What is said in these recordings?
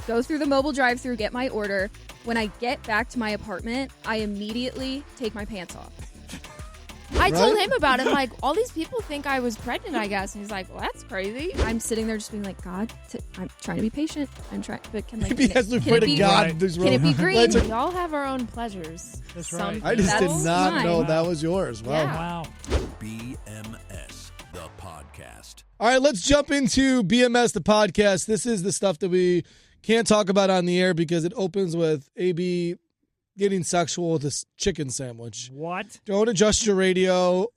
go through the mobile drive-thru, get my order. When I get back to my apartment, I immediately take my pants off. I told him about it. I'm like, all these people think I was pregnant, I guess. And he's like, well, that's crazy. I'm sitting there just being like, God, I'm trying to be patient. I'm trying, but can Maybe has to pray to God. Can it be green? We all have our own pleasures. That's right. I just did not mine. know that was yours. Wow. Yeah. Wow. BMS, the podcast. All right, let's jump into BMS, the podcast. This is the stuff that we can't talk about on the air because it opens with AB getting sexual with a chicken sandwich. What? Don't adjust your radio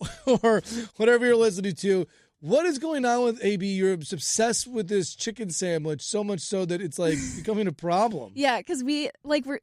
or whatever you're listening to. What is going on with AB? You're obsessed with this chicken sandwich so much so that it's like becoming a problem. Yeah, because we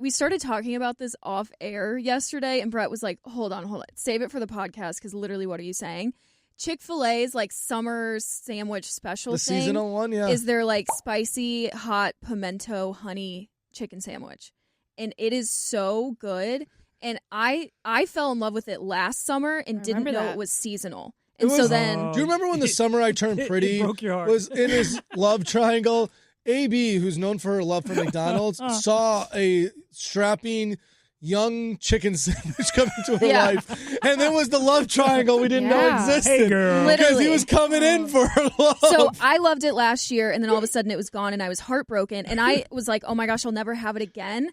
started talking about this off air yesterday, and Brett was like, hold on, save it for the podcast because literally, what are you saying? Chick-fil-A's like summer sandwich special The thing seasonal one, yeah. is their like spicy hot pimento honey chicken sandwich. And it is so good. And I fell in love with it last summer and didn't know it was seasonal. And so then... Do you remember when the summer I turned pretty broke your heart. was in his love triangle? AB, who's known for her love for McDonald's, saw a strapping young chicken sandwich come into her life. And there was the love triangle we didn't know existed. Hey, girl. Because he was coming in for her love. So I loved it last year, and then all of a sudden it was gone, and I was heartbroken. And I was like, oh my gosh, I'll never have it again.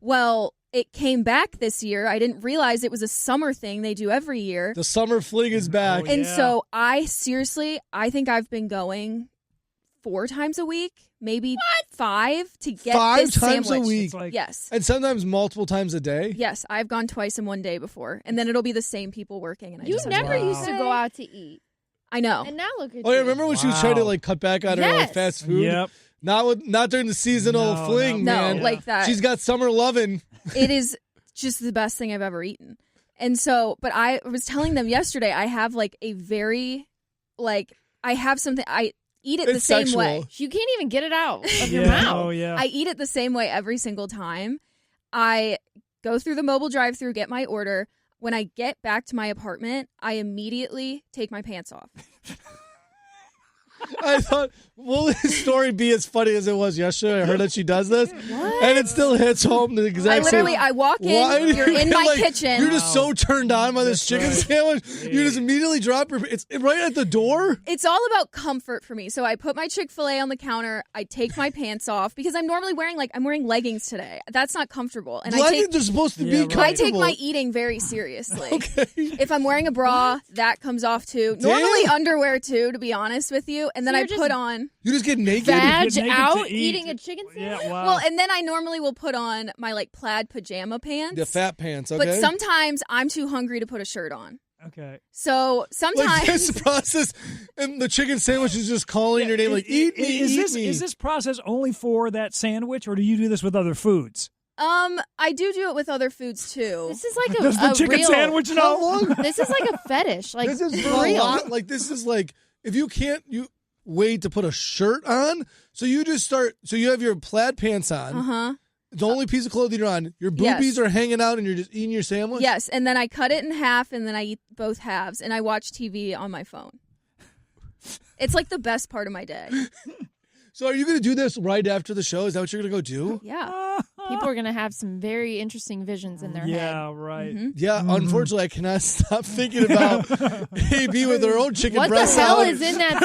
Well, it came back this year. I didn't realize it was a summer thing they do every year. The summer fling is back. Oh, And yeah. so I think I've been going 4 times a week, maybe 5 to get 5 this times sandwich. a week? It's like, Yes. And sometimes multiple times a day? Yes, I've gone twice in one day before. And then it'll be the same people working. And I You just have to never go. used to go out to eat. I know. And now look at Oh, yeah, you. remember when she was trying to like cut back on her like Yes. fast food? Yep. Not during the seasonal No, fling, No, man. like that. She's got summer loving. It is just the best thing I've ever eaten. And so, but I was telling them yesterday, I have like a very, like, I have something, I eat it the It's same sexual. way. You can't even get it out of your Yeah. mouth. Oh, yeah. I eat it the same way every single time. I go through the mobile drive-thru, get my order. When I get back to my apartment, I immediately take my pants off. I thought, will this story be as funny as it was yesterday? I heard that she does this. What? And it still hits home the exact same. I walk in, Why do you're you in get, my like, kitchen. You're just so turned on by this That's chicken right. sandwich. You just immediately drop your. It's right at the door. It's all about comfort for me. So I put my Chick-fil-A on the counter. I take my pants off because I'm normally wearing I'm wearing leggings today. That's not comfortable. And Leggings are supposed to be comfortable. I take my eating very seriously. Okay. If I'm wearing a bra, that comes off too. Damn. Normally underwear too, to be honest with you. And then So I you're just put on. You just get naked. Vag Get naked out to eat. eating a chicken sandwich? Yeah, wow. Well, and then I normally will put on my plaid pajama pants. The fat pants, okay? But sometimes I'm too hungry to put a shirt on. Okay. So sometimes Like this process, and the chicken sandwich is just calling your name, like, eat me, eat me. Is this process only for that sandwich, or do you do this with other foods? I do it with other foods too. This is like Does the a chicken real, sandwich How know? long? This is like a fetish. Like, This is for a real. lot. Like, this is like, if you can't, you wait to put a shirt on. So you just start, so you have your plaid pants on. Uh-huh. The only piece of clothing you're on. Your boobies are hanging out and you're just eating your sandwich? Yes, and then I cut it in half and then I eat both halves and I watch TV on my phone. It's like the best part of my day. So are you going to do this right after the show? Is that what you're going to go do? Yeah. People are going to have some very interesting visions in their head. Yeah, right. Mm-hmm. Yeah, unfortunately, I cannot stop thinking about AB with her own chicken What the breast hell salad. is in that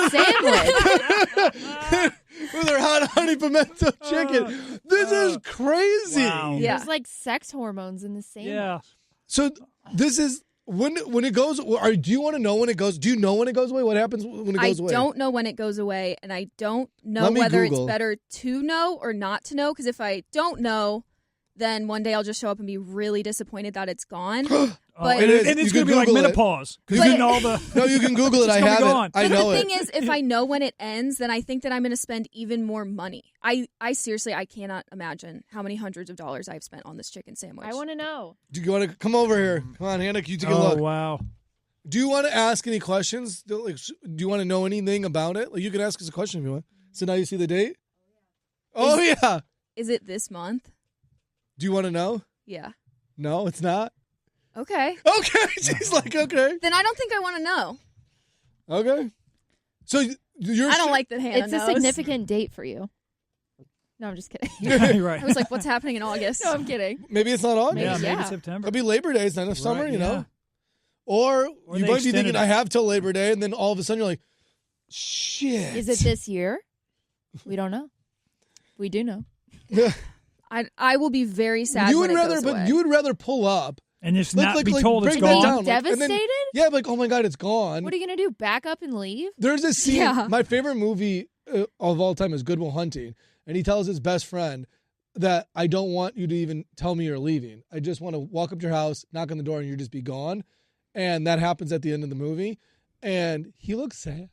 sandwich? With her hot honey pimento chicken. This is crazy. Wow. Yeah. There's like sex hormones in the sandwich. Yeah. So this is when it goes. Or do you want to know when it goes? Do you know when it goes away? What happens when it goes away? I don't know when it goes away, and I don't know Let me whether Google. it's better to know or not to know, because if I don't know, then one day I'll just show up and be really disappointed that it's gone. But It is. And it's You going to can be like Google it. menopause. You Because can- all the... No, you can Google it. It's I gonna have be it. gone. I But know the it. thing is, if I know when it ends, then I think that I'm going to spend even more money. I seriously, I cannot imagine how many hundreds of dollars I've spent on this chicken sandwich. I want to know. Do you want to come over here? Come on, Hannah. You take a Oh, look. wow. Do you want to ask any questions? Do you want to know anything about it? Like, you can ask us a question if you want. So now you see the date? Oh, yeah. Is it this month? Do you want to know? Yeah. No, it's not. Okay. Okay. She's like, okay. Then I don't think I want to know. Okay. So you're I don't like that Hannah It's a knows. significant date for you. No, I'm just kidding. Right. I was like, what's happening in August? No, I'm kidding. Maybe it's not August. Maybe September. It'll be Labor Day. It's not enough summer, Right, you know? yeah. Or Or you they might be thinking, extended it. I have till Labor Day, and then all of a sudden you're like, shit. Is it this year? We don't know. We do know. I will be very sad you when would it rather, goes but away. you would rather pull up. And just Like- not like- be like, told it's break that gone. down. Like, and then- Devastated? Yeah, like, oh my God, it's gone. What are you going to do? Back up and leave? There's this scene. Yeah. My favorite movie of all time is Good Will Hunting. And he tells his best friend that I don't want you to even tell me you're leaving. I just want to walk up to your house, knock on the door, and you just be gone. And that happens at the end of the movie. And he looks sad.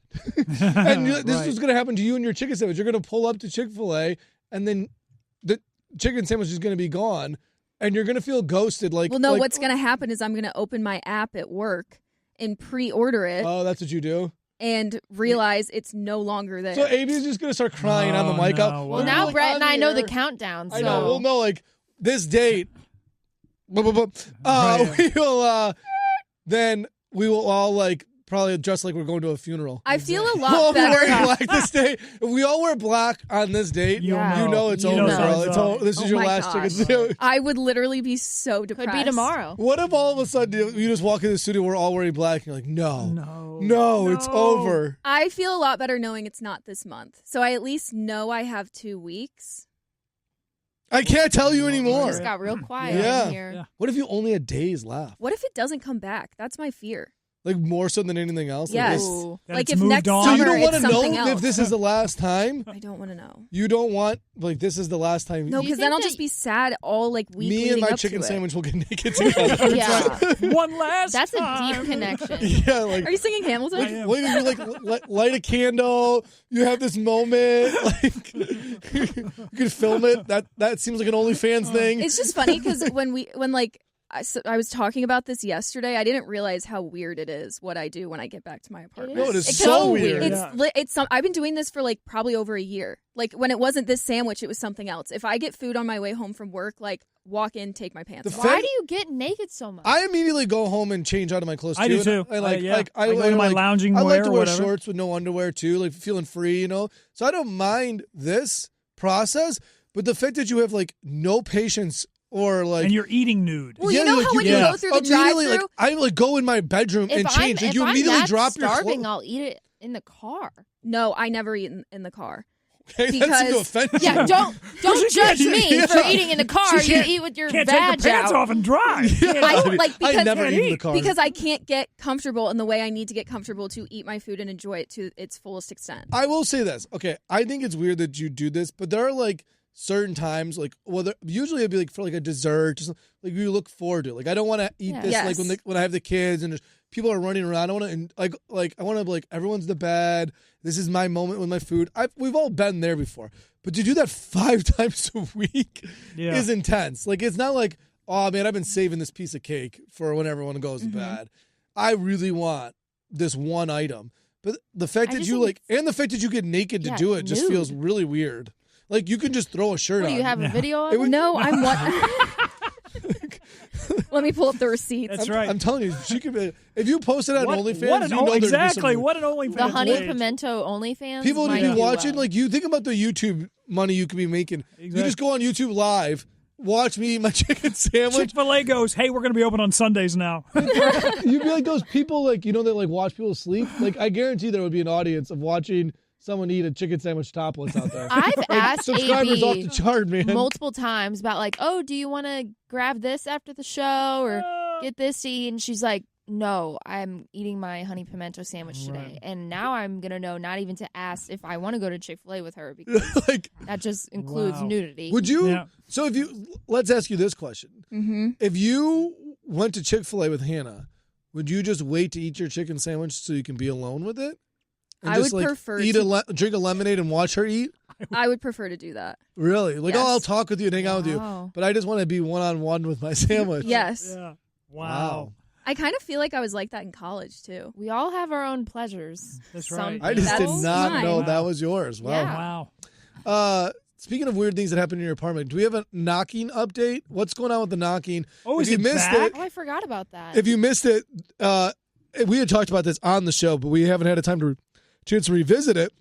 And this is going to happen to you and your chicken sandwich. You're going to pull up to Chick-fil-A, and then the chicken sandwich is going to be gone. And you're going to feel ghosted. Like, Well, no, like, what's going to happen is I'm going to open my app at work and pre-order it Oh, that's what you do? and realize it's no longer there. So AB's just going to start crying on the Oh, mic no. up. Well, Well, now like, Brett on and I know the air. countdown. So. I know. We'll know, like, this date. We will, then we will all, like, probably dress like we're going to a funeral. I feel a We'll all lot be wearing better. black this day. If we all wear black on this date, You'll Yeah. you know it's You over, know girl. it's It's over. this is Oh your my last gosh. chicken sandwich. I would literally be so depressed. Could be tomorrow. What if all of a sudden you just walk in the studio, we're all wearing black, and you're like, no, No. it's over. I feel a lot better knowing it's not this month. So I at least know I have 2 weeks. I can't tell you It anymore. just got real quiet Yeah. in here. Yeah. What if you only had days left? What if it doesn't come back? That's my fear. Like, more so than anything else? Yes. Ooh. That Like it's if moved next on. So you summer don't want it's to know something else. if this is the last time? I don't want to know. You don't want, like, this is the last time. No, Do you because then think I'll that- just be sad all like week Me and leading my up chicken to it. sandwich will get naked together. Yeah. One last That's a time. deep connection. Yeah, like, Are you singing Hamilton? I am. what if you light a candle? You have this moment. Like, you can film it. That seems like an OnlyFans thing. It's just funny because I was talking about this yesterday. I didn't realize how weird it is what I do when I get back to my apartment. No, it is It's so weird. It's Yeah. I've been doing this for like probably over a year. Like when it wasn't this sandwich, it was something else. If I get food on my way home from work, like walk in, take my pants The off. Why do you get naked so much? I immediately go home and change out of my clothes. I do And too. I like, Yeah. like I go into my lounging I like wear to or wear whatever. shorts with no underwear too, like feeling free, you know. So I don't mind this process, but the fact that you have like no patience or like. And you're eating nude. Well, you know how when you go through the immediately, drive-thru? like I like go in my bedroom and change, and you immediately drop your starving, clothes. I'll eat it in the car. No, I never eat in the car. Okay, that seemed to offend you. Yeah, don't judge me for eating in the car. You eat with your Can't take vag the pants out. off and drive. I never eat in the car. because I can't get comfortable in the way I need to get comfortable to eat my food and enjoy it to its fullest extent. I will say this. Okay, I think it's weird that you do this, but there are like certain times, like usually it'd be like for like a dessert, just like you look forward to. Like I don't want to eat Yeah. this Yes. like when I have the kids and just, people are running around. I want to and like I want to like everyone's to bed. This is my moment with my food. We've all been there before, but to do that 5 times a week is intense. Like it's not like, oh man, I've been saving this piece of cake for when everyone goes to bed. I really want this one item. But the fact I that just you think like, and the fact that you get naked to Yeah, do it just nude. feels really weird. Like you can just throw a shirt What, on. do you have a video of it? No, I'm what? Let me pull up the receipts. That's right. I'm telling you, she could be. If you post it on OnlyFans, what an, you know there'd be exactly some- what an OnlyFans The Honey page. Pimento OnlyFans. People would might be do watching. well. Like you think about the YouTube money you could be making. You Exactly. just go on YouTube Live, watch me eat my chicken sandwich. Chick-fil-A goes, hey, we're going to be open on Sundays now. You'd be like those people, like that like watch people sleep. Like I guarantee there would be an audience of watching someone eat a chicken sandwich topless out there. I've asked Subscribers off the AB chart, man. multiple times about like, oh, do you want to grab this after the show or get this to eat? And she's like, no, I'm eating my honey pimento sandwich today. And now I'm going to know not even to ask if I want to go to Chick-fil-A with her because Like, that just includes Wow. nudity. would you? Yeah. So let's ask you this question: Mm-hmm. if you went to Chick-fil-A with Hannah, would you just wait to eat your chicken sandwich so you can be alone with it? And I just, would like, prefer eat to- drink a lemonade and watch her eat. I would prefer to do that. Really? Like, Yes. oh, I'll talk with you and hang out with you, Wow. but I just want to be one-on-one with my sandwich. Yes. Yeah. Wow. I kind of feel like I was like that in college too. We all have our own pleasures. That's Some right. I just did people- not mine. know that was yours. Wow. Yeah. Wow. Speaking of weird things that happen in your apartment, do we have a knocking update? What's going on with the knocking? Oh, if is you it missed back? Oh, I forgot about that. If you missed it, we had talked about this on the show, but we haven't had a chance to revisit it.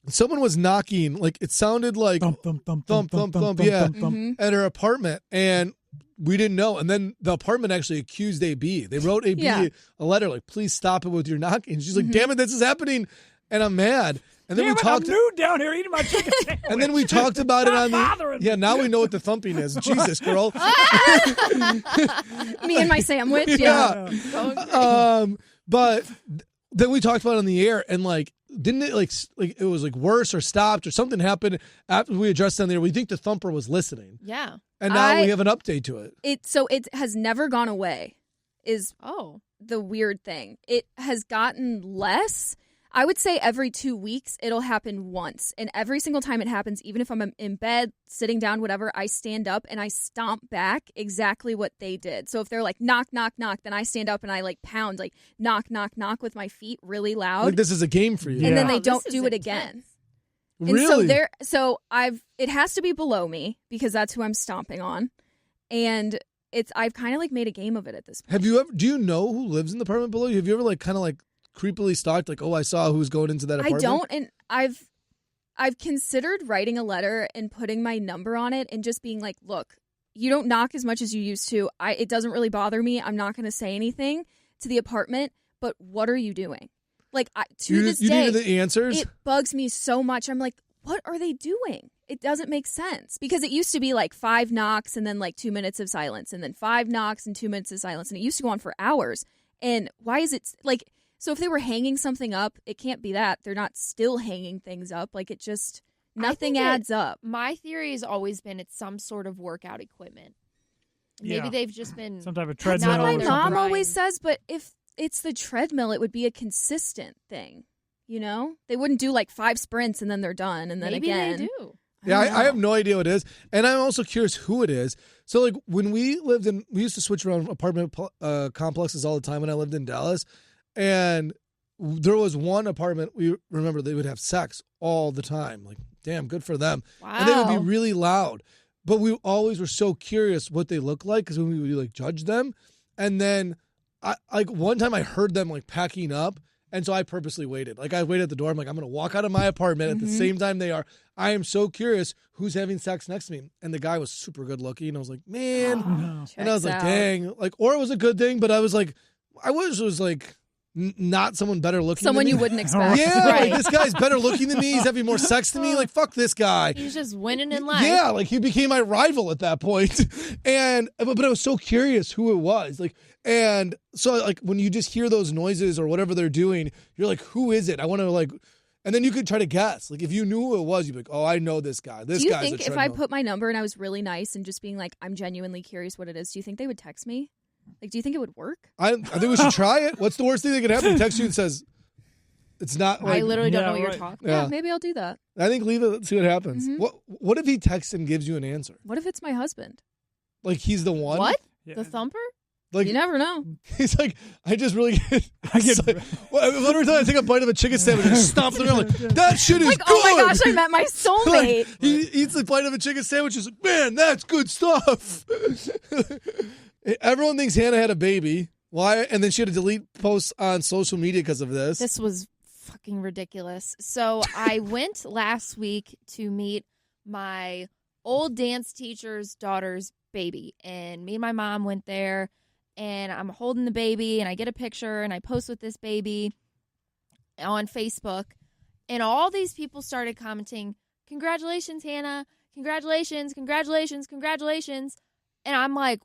someone was knocking, like it sounded like Thump, thump, thump, thump, thump, thump, thump, yeah, thump, thump. at her apartment, and we didn't know. And then the apartment actually accused AB. They wrote AB a letter like, "Please stop it with your knocking." She's like, "Damn it, this is happening," and I'm mad. And then Damn we it, talked. I'm nude down here eating my chicken sandwich. And then we talked about it on bothering the. me. Yeah, now we know what the thumping is. Jesus, girl. Me and my sandwich. Yeah. Yeah. But then we talked about it on the air, and like, didn't it like it was like worse or stopped or something happened after we addressed it on the air? We think the thumper was listening, Yeah. and now we have an update to it. So it has never gone away. Is Oh. the weird thing. It has gotten less. I would say every 2 weeks it'll happen once. And every single time it happens, even if I'm in bed, sitting down, whatever, I stand up and I stomp back exactly what they did. So if they're like, knock, knock, knock, then I stand up and I like pound, like knock, knock, knock with my feet really loud. Like this is a game for you. And then Yeah. they This don't is do it intense. again. Really? And so it has to be below me because that's who I'm stomping on. And I've kind of like made a game of it at this point. Do you know who lives in the apartment below you? Have you ever like kind of like creepily stalked, like, oh, I saw who's going into that apartment? I don't, and I've considered writing a letter and putting my number on it and just being like, look, you don't knock as much as you used to. It doesn't really bother me. I'm not going to say anything to the apartment, but what are you doing? Like, this you day, needed the answers? it bugs me so much. I'm like, what are they doing? It doesn't make sense because it used to be like 5 knocks and then like 2 minutes of silence and then 5 knocks and 2 minutes of silence. And it used to go on for hours. And why is it like... So if they were hanging something up, it can't be that. They're not still hanging things up. Like, it just, nothing adds up. My theory has always been it's some sort of workout equipment. Maybe Yeah. they've just been... Some type of That's treadmill. what my on or their mom something. grind. always says, but if it's the treadmill, it would be a consistent thing, you know? They wouldn't do like 5 sprints and then they're done and then Maybe again. they do. Yeah, don't I have know. no idea what it is. And I'm also curious who it is. So, like, when we used to switch around apartment complexes all the time when I lived in Dallas. And there was one apartment, we remember they would have sex all the time. Like, damn, good for them. Wow. And they would be really loud. But we always were so curious what they looked like because when we would, like, judge them. And then, one time I heard them, like, packing up. And so I purposely waited. Like, I waited at the door. I'm like, I'm going to walk out of my apartment at the same time they are. I am so curious who's having sex next to me. And the guy was super good looking. And I was like, man. No. And I was like, Checks out. dang. Like, or it was a good thing, but I was like, I was like, not someone better looking Someone than you me. wouldn't expect. Yeah, Right. like, this guy's better looking than me. He's having more sex than me. Like, fuck this guy. He's just winning in life. Yeah, like he became my rival at that point. And but I was so curious who it was. Like, and so like when you just hear those noises or whatever they're doing, you're like, who is it? I want to like, and then you could try to guess. Like if you knew who it was, you'd be like, oh, I know this guy. This Do you guy's think a if I treadmill. put my number and I was really nice and just being like, I'm genuinely curious what it is, do you think they would text me? Like, do you think it would work? I think we should try it. What's the worst thing that could happen? He texts you and says, it's not like, I literally don't Yeah, know what you're right. talking yeah. Yeah, maybe I'll do that. I think leave it, let's see what happens. Mhm. What if he texts and gives you an answer? What if it's my husband? Like he's the one? What? Yeah. The thumper? Like You never know. he's like, I just really get. I get- it's like, well, every time I take a bite of a chicken sandwich, I stomp it. I'm like, that shit is Like, good. oh my gosh, I met my soulmate. Like, he eats a bite of a chicken sandwich. He's like, man, that's good stuff. Everyone thinks Hannah had a baby. Why? And then she had to delete posts on social media because of this. This was fucking ridiculous. So I went last week to meet my old dance teacher's daughter's baby. And me and my mom went there. And I'm holding the baby. And I get a picture. And I post with this baby on Facebook. And all these people started commenting, congratulations, Hannah. Congratulations, congratulations, congratulations. And I'm like,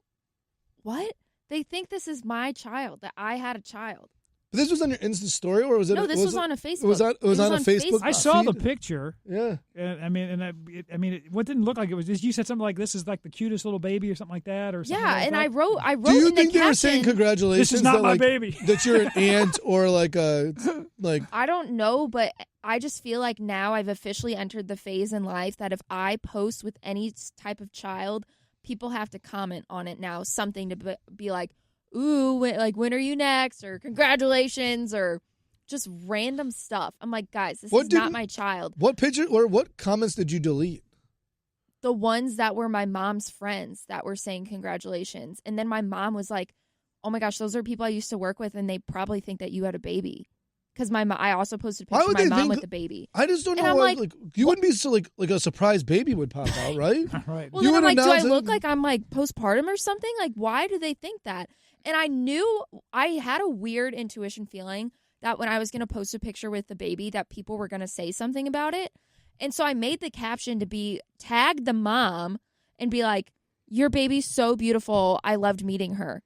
what? They think this is my child, that I had a child. But this was on your Insta story, or was it? No, this was on a Facebook. It was on a Facebook. I saw the feed? picture. Yeah. And what didn't look like it was just, you said something like, this is like the cutest little baby or something like that, or something Yeah, like and that. I wrote Do you in think the they were saying caption, congratulations? This is not that, my like, baby. that you're an aunt or like a like. I don't know, but I just feel like now I've officially entered the phase in life that if I post with any type of child, people have to comment on it now, something to be like, ooh, when are you next? Or congratulations, or just random stuff. I'm like, guys, this is not my child. What picture or what comments did you delete? The ones that were my mom's friends that were saying congratulations. And then my mom was like, oh my gosh, those are people I used to work with, and they probably think that you had a baby. because I also posted a picture of my mom with the baby. I just don't know why. Like, you wouldn't be so like a surprise baby would pop out, right? Right. Well, then I'm like, do I look like I'm like postpartum or something? Like, why do they think that? And I knew I had a weird intuition feeling that when I was going to post a picture with the baby that people were going to say something about it. And so I made the caption to be tag the mom and be like, your baby's so beautiful. I loved meeting her.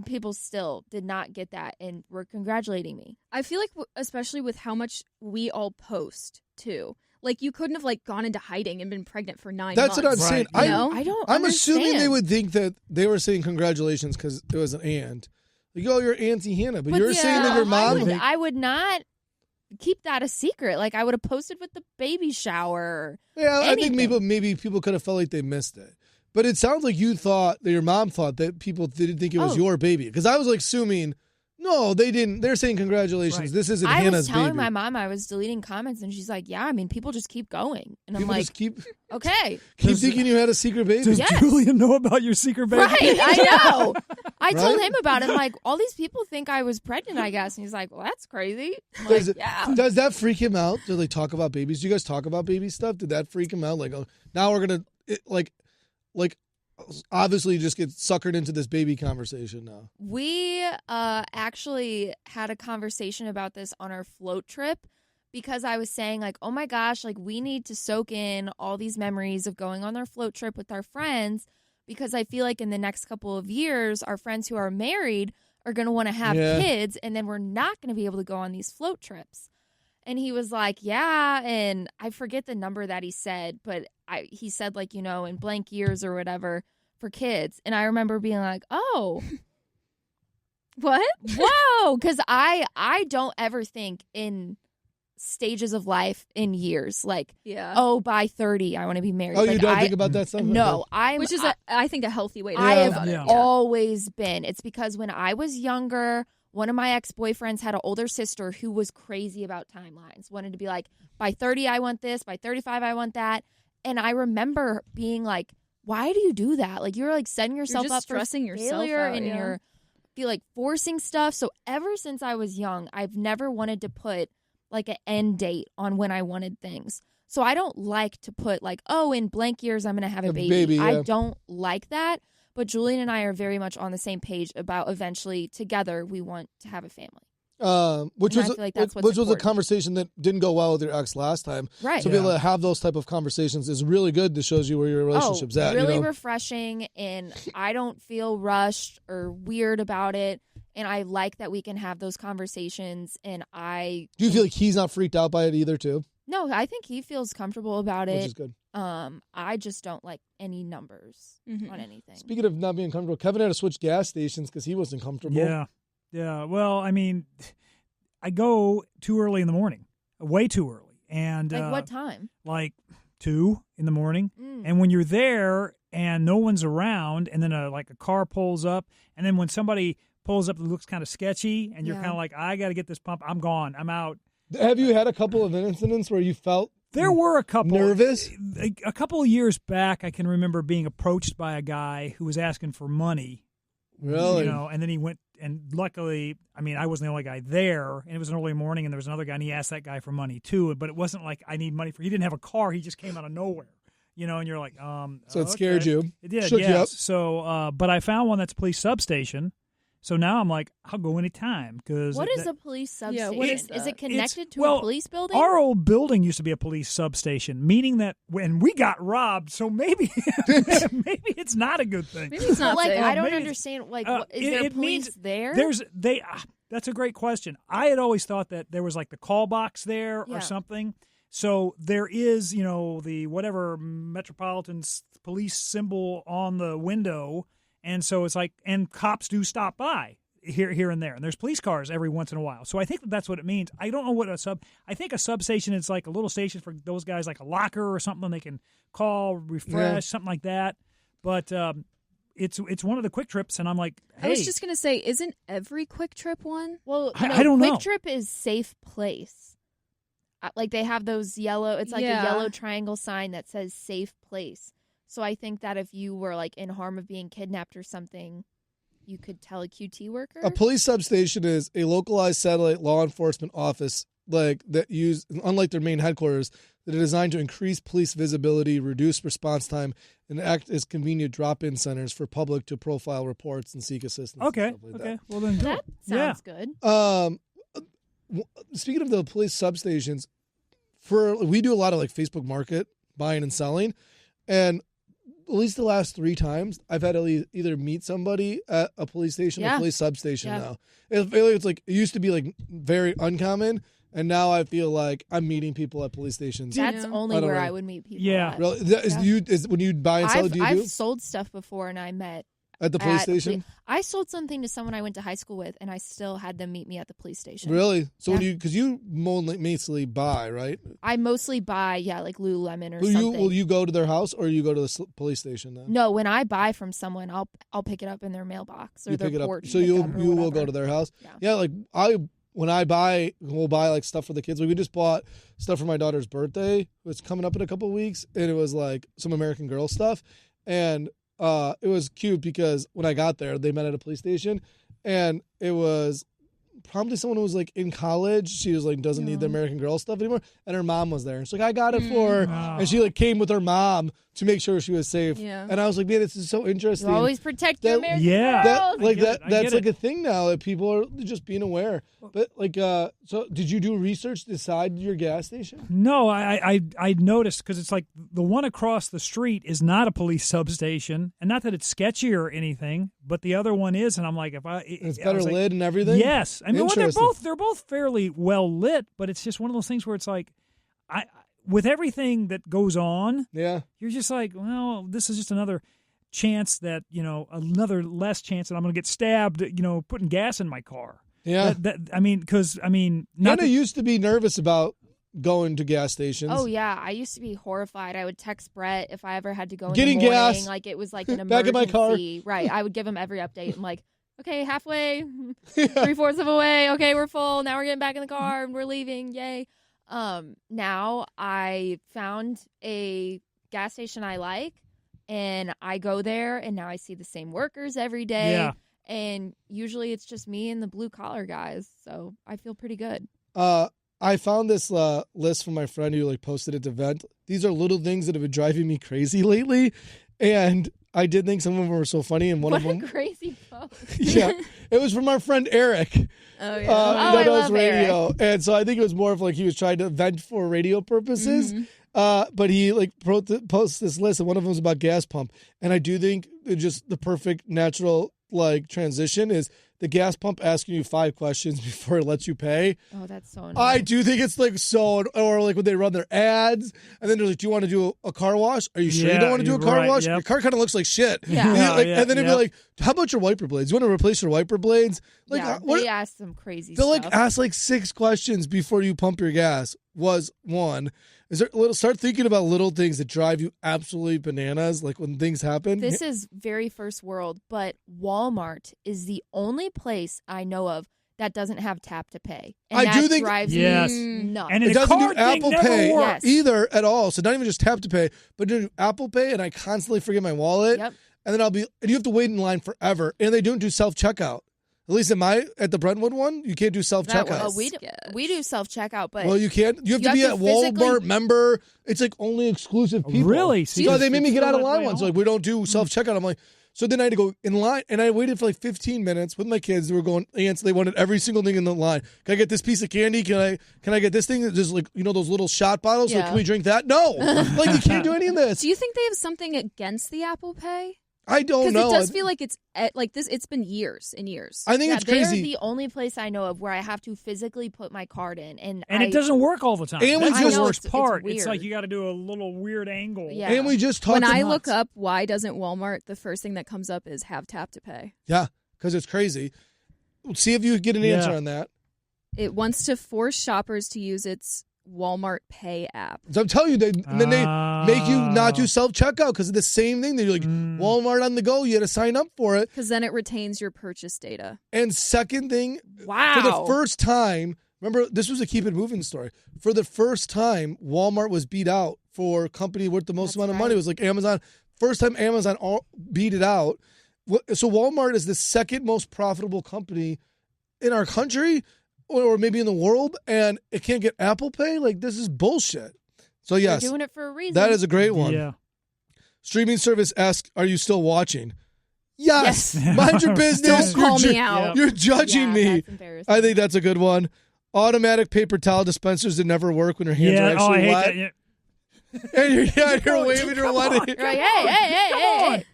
People still did not get that and were congratulating me. I feel like, especially with how much we all post, too. Like, you couldn't have, like, gone into hiding and been pregnant for 9 months. That's what I'm saying. You know? I'm assuming they would think that they were saying congratulations because it was an aunt. Like, oh, you're Auntie Hannah. But you're saying that your mom... I would not keep that a secret. Like, I would have posted with the baby shower. Yeah, I think maybe people could have felt like they missed it. But it sounds like you thought, that your mom thought that people didn't think it was your baby. Because I was, like, assuming... No, they didn't. They're saying congratulations. Right. This isn't Hannah's baby. I was telling my mom I was deleting comments, and she's like, yeah, I mean, people just keep going. And I'm like, okay. Keep thinking you had a secret baby. Does Julian know about your secret baby? Right, I know. I told him about it. I'm like, all these people think I was pregnant, I guess. And he's like, well, that's crazy. Does that freak him out? Do they talk about babies? Do you guys talk about baby stuff? Did that freak him out? Like, oh, now we're going to, obviously just get suckered into this baby conversation now. We actually had a conversation about this on our float trip because I was saying like, oh my gosh, like we need to soak in all these memories of going on our float trip with our friends because I feel like in the next couple of years, our friends who are married are going to want to have kids and then we're not going to be able to go on these float trips. And he was like, yeah, and I forget the number that he said, but he said like, in blank years or whatever for kids. And I remember being like, oh. What? Whoa, because I don't ever think in stages of life in years. Like, by 30, I want to be married. Oh, like, you don't think about that stuff? No. Which is, I think, a healthy way to I think have about it. always been. It's because when I was younger, one of my ex-boyfriends had an older sister who was crazy about timelines. Wanted to be like, by 30, I want this. By 35, I want that. And I remember being like, why do you do that? Like, you're like setting yourself up for failure and you're feel like forcing stuff. So ever since I was young, I've never wanted to put like an end date on when I wanted things. So I don't like to put like, oh, in blank years, I'm going to have a baby. I don't like that. But Julian and I are very much on the same page about eventually together we want to have a family. Which was a conversation that didn't go well with your ex last time. Right. So be able to have those type of conversations is really good. This shows you where your relationship's at. Really refreshing, and I don't feel rushed or weird about it. And I like that we can have those conversations. And do you feel like he's not freaked out by it either, too? No, I think he feels comfortable about it. Which is good. I just don't like any numbers on anything. Speaking of not being comfortable, Kevin had to switch gas stations because he wasn't comfortable. Yeah. Well, I mean, I go too early in the morning, way too early. And like what time? Like 2 in the morning. And when you're there and no one's around, and then a car pulls up, and then when somebody pulls up that looks kind of sketchy, and you're kind of like, I got to get this pump. I'm gone. I'm out. Have you had a couple of incidents where you felt there were a couple nervous? A couple of years back, I can remember being approached by a guy who was asking for money. Really? And then he went, and luckily, I mean, I wasn't the only guy there, and it was an early morning, and there was another guy, and he asked that guy for money too. But it wasn't like I need money he didn't have a car. He just came out of nowhere, and you're like, So it scared you. It did, Shook yes. you up. So, but I found one that's a police substation. So now I'm like, I'll go anytime. What is a police substation? Yeah, what is it connected to a police building? Our old building used to be a police substation, meaning that when we got robbed, so maybe it's not a good thing. Maybe it's not safe. I don't understand. Like, is there police there? That's a great question. I had always thought that there was like the call box there or something. So there is, the whatever Metropolitan Police symbol on the window. And so it's like, and cops do stop by here and there. And there's police cars every once in a while. So I think that's what it means. I don't know what I think a substation is like a little station for those guys, like a locker or something they can call, refresh, something like that. But it's one of the quick trips, and I'm like, hey. I was just going to say, isn't every quick trip one? Well, I don't know. Quick Trip is safe place. Like they have those yellow, it's like a yellow triangle sign that says safe place. So I think that if you were like in harm of being kidnapped or something, you could tell a QT worker? A police substation is a localized satellite law enforcement office that use, unlike their main headquarters, that are designed to increase police visibility, reduce response time, and act as convenient drop-in centers for public to profile reports and seek assistance. Okay. And stuff like Okay. Well, then That sounds good. Speaking of the police substations, we do a lot of like Facebook Market buying and selling, and at least the last 3 times I've had to either meet somebody at a police station or a police substation now. It's like it used to be like very uncommon, and now I feel like I'm meeting people at police stations. That's only where I would meet people. Yeah. At. Really? Is when you buy and sell, I've sold stuff before, and I met at the police station? I sold something to someone I went to high school with, and I still had them meet me at the police station. Really? So because you mostly buy, right? I mostly buy, like Lululemon or something. Will you go to their house or you go to the police station then? No, when I buy from someone, I'll pick it up in their mailbox or their porch. So you will go to their house? Yeah, like when I buy, we'll buy like stuff for the kids. Like we just bought stuff for my daughter's birthday. It's coming up in a couple of weeks, and it was like some American Girl stuff, and it was cute because when I got there, they met at a police station, and it was probably someone who was like in college. She was like doesn't need the American Girl stuff anymore, and her mom was there. And she's like, I got it for her, and she like came with her mom to make sure she was safe. Yeah. And I was like, man, this is so interesting. You always protect your American Girl. That's like a thing now that people are just being aware. But like, so did you do research to decide your gas station? No, I noticed because it's like the one across the street is not a police substation, and not that it's sketchy or anything, but the other one is, and I'm like, it's better lit and everything. Yes, I mean, they're both fairly well lit, but it's just one of those things where it's like, with everything that goes on, you're just like, well, this is just another chance that another less chance that I'm going to get stabbed, putting gas in my car. Yeah, Nana used to be nervous about going to gas stations. Oh yeah, I used to be horrified. I would text Brett if I ever had to go getting in the morning, gas, like it was like an emergency. Back in my car. Right, I would give him every update. I'm like, okay, halfway, 3/4 of a way. Okay, we're full. Now we're getting back in the car and we're leaving. Yay! Now I found a gas station I like, and I go there, and now I see the same workers every day. Yeah. And usually it's just me and the blue collar guys, so I feel pretty good. I found this list from my friend who like posted it to Vent. These are little things that have been driving me crazy lately, and I did think some of them were so funny. And one of them, crazy post. Yeah, it was from our friend Eric. Oh yeah, I love radio, Eric. And so I think it was more of like he was trying to vent for radio purposes. Mm-hmm. But he like posts this list, and one of them was about gas pump, and I do think just the perfect natural like transition is the gas pump asking you 5 questions before it lets you pay. Oh, that's so annoying. I do think it's like so, or like when they run their ads and then they're like, do you want to do a car wash? Are you sure you don't want to do a car wash? Yep. Your car kind of looks like shit. Yeah. And then it'd be like, how about your wiper blades? You want to replace your wiper blades? Like, they ask some crazy stuff. They'll like ask like 6 questions before you pump your gas was one. Start thinking about little things that drive you absolutely bananas, like when things happen. This is very first world, but Walmart is the only place I know of that doesn't have tap to pay. And I do think drives me nuts. And it doesn't do card Apple thing Pay never works. either at all. So not even just tap to pay, but do Apple Pay, and I constantly forget my wallet. Yep. And then and you have to wait in line forever. And they don't do self-checkout. At least at the Brentwood one, you can't do self-checkout. We do self-checkout, but well, you can't. You have to be a Walmart member. It's like only exclusive people. Really? So they made me get out of line once. Like, we don't do self-checkout. I'm like, so then I had to go in line, and I waited for like 15 minutes with my kids. They were going ants. They wanted every single thing in the line. Can I get this piece of candy? Can I get this thing? Just like, those little shot bottles. Yeah. Like, can we drink that? No. Like, you can't do any of this. Do you think they have something against the Apple Pay? I don't know. Because it does feel like it's like this. It's been years and years. I think it's crazy. They're the only place I know of where I have to physically put my card in, and it doesn't work all the time. And that's the worst it's part. weird. It's like you got to do a little weird angle. Yeah. And we just talked. When I look up why doesn't Walmart, the first thing that comes up is have tap to pay. Yeah, because it's crazy. See if you get an answer on that. It wants to force shoppers to use its Walmart Pay app. So I'm telling you, then they make you not do self-checkout because of the same thing. They're like, Walmart on the go, you had to sign up for it. Because then it retains your purchase data. And second thing, wow. For the first time, remember, this was a Keep It Moving story. For the first time, Walmart was beat out for a company worth the most amount of money. It was like Amazon. First time Amazon beat it out. So Walmart is the second most profitable company in our country, or maybe in the world, and it can't get Apple Pay? Like, this is bullshit. So, yes. They're doing it for a reason. That is a great one. Yeah. Streaming service asks, are you still watching? Yes. Mind your business. Don't call me out. You're judging me. That's embarrassing. I think that's a good one. Automatic paper towel dispensers that never work when your hands are actually I hate wet. that. Yeah. And you're waving your wedding. You're like, hey.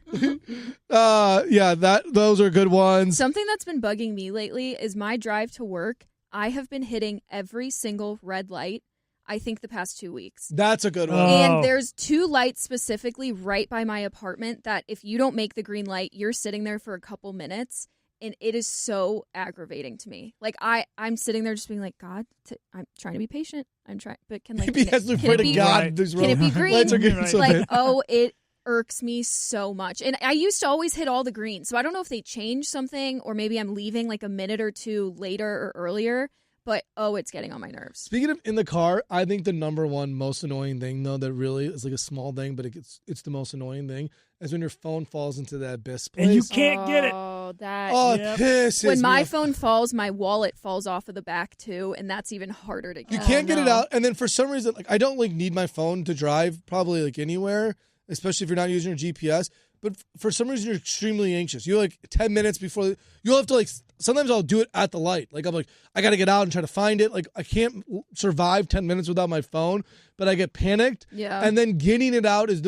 Those are good ones. Something that's been bugging me lately is my drive to work. I have been hitting every single red light, I think, the past 2 weeks. That's a good one. And there's 2 lights specifically right by my apartment that if you don't make the green light, you're sitting there for a couple minutes. And it is so aggravating to me. Like, I'm sitting there just being like, God, I'm trying to be patient. I'm trying, but can Maybe as we pray to God, can it be green? Lights are getting so bad. It irks me so much. And I used to always hit all the greens. So I don't know if they changed something, or maybe I'm leaving like a minute or two later or earlier. But, it's getting on my nerves. Speaking of in the car, I think the number one most annoying thing, though, that really is like a small thing, but it's the most annoying thing, is when your phone falls into that abyss place. And you can't get it. It pisses When my me off. phone falls, my wallet falls off of the back, too, and that's even harder to get. You can't get it out, and then for some reason, like, I don't like need my phone to drive probably like anywhere, especially if you're not using your GPS. But for some reason, you're extremely anxious. You're like 10 minutes before you'll have to like. Sometimes I'll do it at the light. Like I'm like, I got to get out and try to find it. Like I can't survive 10 minutes without my phone. But I get panicked. Yeah. And then getting it out is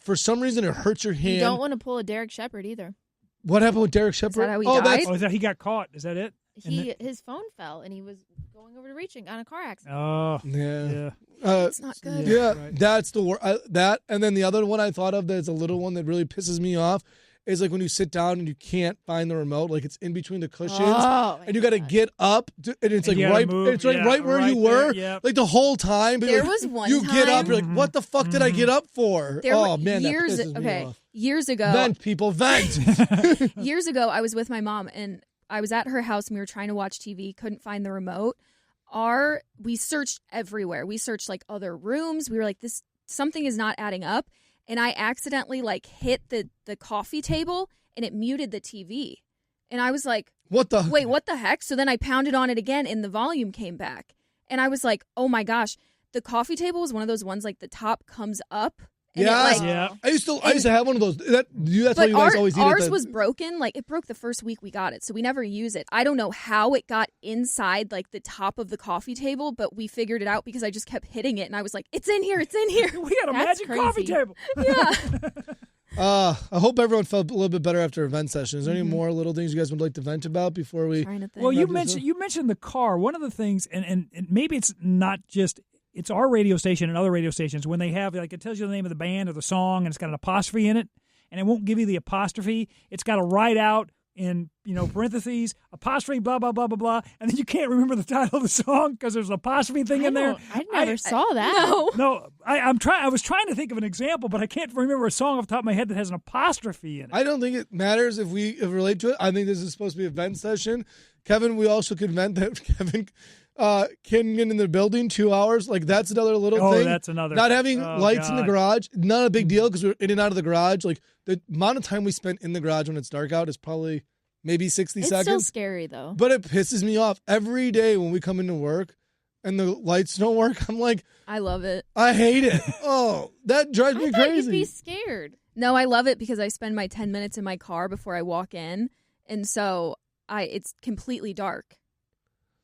for some reason it hurts your hand. You don't want to pull a Derek Shepard either. What happened with Derek Shepard? Is that how he died? Is that he got caught? Is that it? His phone fell and he was going over to reaching on a car accident. Oh, yeah. It's not good. Yeah, right. that's the word. That, and then the other one I thought of that's a little one that really pisses me off is like when you sit down and you can't find the remote, like it's in between the cushions, and you got to get up, and it's like right, move, it's like right where you were, like the whole time. But There like, was one you get up, time- you're like, what the fuck did I get up for? Man, years, that pisses me off. Years ago, Vent, people, vent. years ago, I was with my mom and I was at her house and we were trying to watch TV, couldn't find the remote. We searched everywhere. We searched like other rooms. We were like, something is not adding up. And I accidentally like hit the coffee table and it muted the TV. And I was like, what the heck? So then I pounded on it again and the volume came back. And I was like, oh my gosh, the coffee table was one of those ones like the top comes up. And I used to have one of those. That's why you guys always eat it. Ours was broken. Like it broke the first week we got it, so we never use it. I don't know how it got inside like the top of the coffee table, but we figured it out because I just kept hitting it, and I was like, "It's in here! It's in here!" We got a magic coffee table. Yeah. I hope everyone felt a little bit better after a vent session. Is there any more little things you guys would like to vent about before we? Well, you mentioned the car. One of the things, and maybe it's not just. It's our radio station and other radio stations when they have, like, it tells you the name of the band or the song and it's got an apostrophe in it, and it won't give you the apostrophe. It's got to write out in, parentheses, apostrophe, blah, blah, blah, blah, blah, and then you can't remember the title of the song because there's an apostrophe thing in there. I never saw that. No, I was trying to think of an example, but I can't remember a song off the top of my head that has an apostrophe in it. I don't think it matters if we relate to it. I think this is supposed to be a vent session. Kevin, we also could vent that Kevin can get in the building 2 hours. Like, that's another little thing. Oh, that's another. Not having lights in the garage, not a big deal because we're in and out of the garage. Like, the amount of time we spent in the garage when it's dark out is probably maybe 60 seconds. It's still scary, though. But it pisses me off every day when we come into work and the lights don't work. I'm like, I love it. I hate it. Oh, that drives me crazy. You'd be scared. No, I love it because I spend my 10 minutes in my car before I walk in, and so it's completely dark.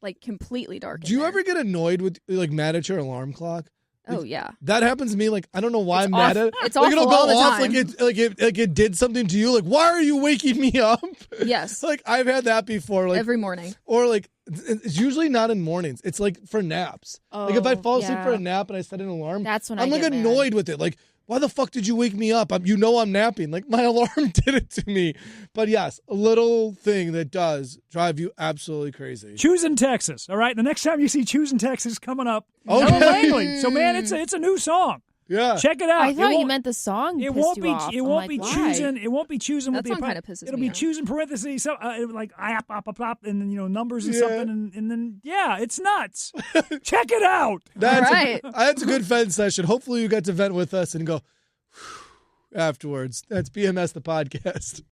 Like, completely dark. Do you ever get annoyed with, like, mad at your alarm clock? Oh, yeah. That happens to me. Like, I don't know why I'm mad at it. It's like, it'll awful go all the off time. like it did something to you. Like, why are you waking me up? Yes. Like, I've had that before. Like, every morning. Or, like, it's usually not in mornings. It's, like, for naps. Like, if I fall asleep for a nap and I set an alarm, that's when I'm like, annoyed with it. Like, why the fuck did you wake me up? I'm napping. Like, my alarm did it to me. But yes, a little thing that does drive you absolutely crazy. Choosing Texas, all right? The next time you see Choosing Texas coming up, okay. Noah Langley. So, man, it's a new song. Yeah. Check it out. I thought you meant the song. It won't be. It won't be why? choosing. It won't be choosing That with the. song kind of pisses It'll me be off. choosing parentheses. So, like and then numbers and something, and then it's nuts. Check it out. That's right. That's a good vent session. Hopefully, you got to vent with us and go afterwards. That's BMS the podcast.